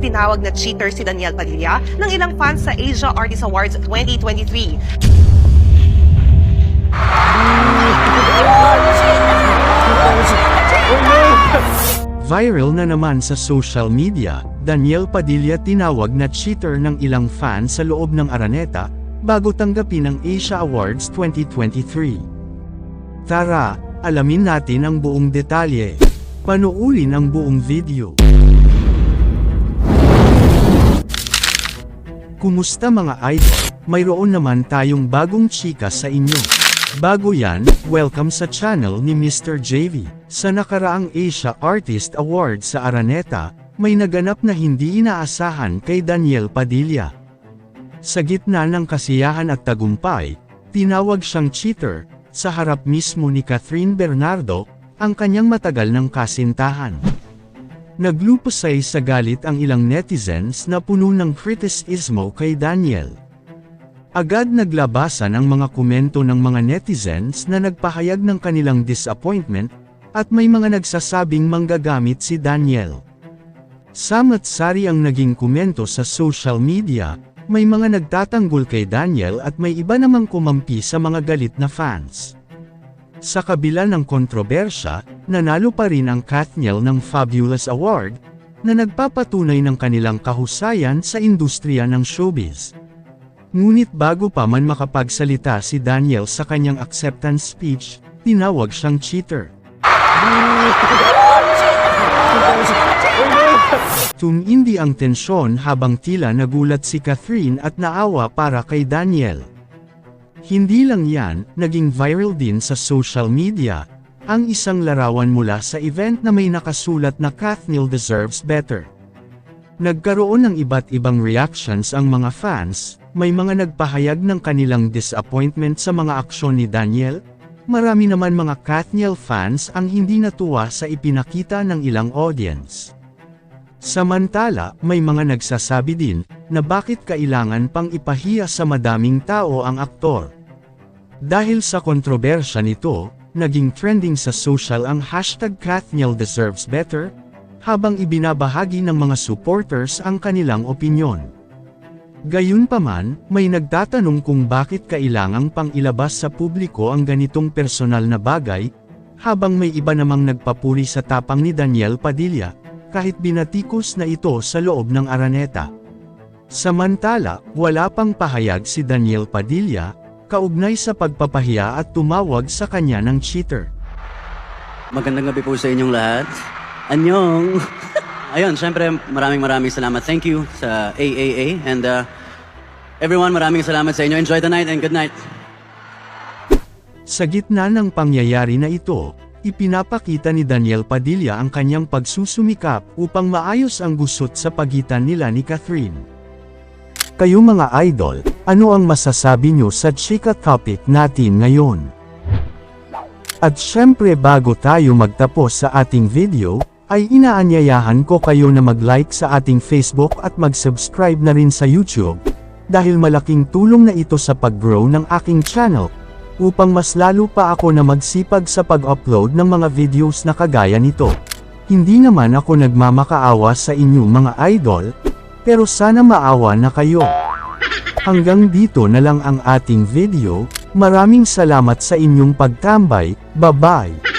tinawag na cheater si Daniel Padilla ng ilang fans sa Asia Artist Awards 2023. Viral na naman sa social media, Daniel Padilla tinawag na cheater ng ilang fans sa loob ng Araneta, bago tanggapin ang Asia Awards 2023. Tara, alamin natin ang buong detalye. Panuulin ang buong video. Kumusta mga idol? Mayroon naman tayong bagong chika sa inyo. Bago yan, welcome sa channel ni Mr. JV. Sa nakaraang Asia Artist Award sa Araneta, may naganap na hindi inaasahan kay Daniel Padilla. Sa gitna ng kasiyahan at tagumpay, tinawag siyang cheater, sa harap mismo ni Catherine Bernardo, ang kanyang matagal ng kasintahan. Naglupusay sa galit ang ilang netizens na puno ng kritisismo kay Daniel. Agad naglabasan ang mga komento ng mga netizens na nagpahayag ng kanilang disappointment, at may mga nagsasabing manggagamit si Daniel. Samat-sari ang naging komento sa social media, may mga nagtatanggol kay Daniel at may iba namang kumampi sa mga galit na fans. Sa kabila ng kontrobersya, nanalo pa rin ang Katniel ng Fabulous Award, na nagpapatunay ng kanilang kahusayan sa industriya ng showbiz. Ngunit bago pa man makapagsalita si Daniel sa kanyang acceptance speech, tinawag siyang cheater. Tumindi ang tensyon habang tila nagulat si Catherine at naawa para kay Daniel. Hindi lang yan, naging viral din sa social media, ang isang larawan mula sa event na may nakasulat na Katniel deserves better. Nagkaroon ng iba't ibang reactions ang mga fans, may mga nagpahayag ng kanilang disappointment sa mga aksyon ni Daniel, marami naman mga Katniel fans ang hindi natuwa sa ipinakita ng ilang audience. Samantala, may mga nagsasabi din, na bakit kailangan pang ipahiya sa madaming tao ang aktor. Dahil sa kontrobersya nito, naging trending sa social ang hashtag Katniel deserves better, habang ibinabahagi ng mga supporters ang kanilang opinyon. Gayunpaman, may nagtatanong kung bakit kailangang pang ilabas sa publiko ang ganitong personal na bagay, habang may iba namang nagpapuri sa tapang ni Daniel Padilla, kahit binatikos na ito sa loob ng Araneta. Samantala, wala pang pahayag si Daniel Padilla, kaugnay sa pagpapahiya at tumawag sa kanya ng cheater. Magandang gabi po sa inyong lahat. Annyeong! Ayun, syempre maraming salamat. Thank you sa AAA and everyone, maraming salamat sa inyo. Enjoy the night and good night. Sa gitna ng pangyayari na ito, ipinapakita ni Daniel Padilla ang kanyang pagsusumikap upang maayos ang gusot sa pagitan nila ni Catherine. Kayo mga idol, ano ang masasabi nyo sa chika topic natin ngayon? At syempre bago tayo magtapos sa ating video, ay inaanyayahan ko kayo na mag-like sa ating Facebook at mag-subscribe na rin sa YouTube, dahil malaking tulong na ito sa pag-grow ng aking channel, upang mas lalo pa ako na magsipag sa pag-upload ng mga videos na kagaya nito. Hindi naman ako nagmamakaawa sa inyo mga idol, pero sana maawa na kayo. Hanggang dito na lang ang ating video, maraming salamat sa inyong pagtambay, bye-bye!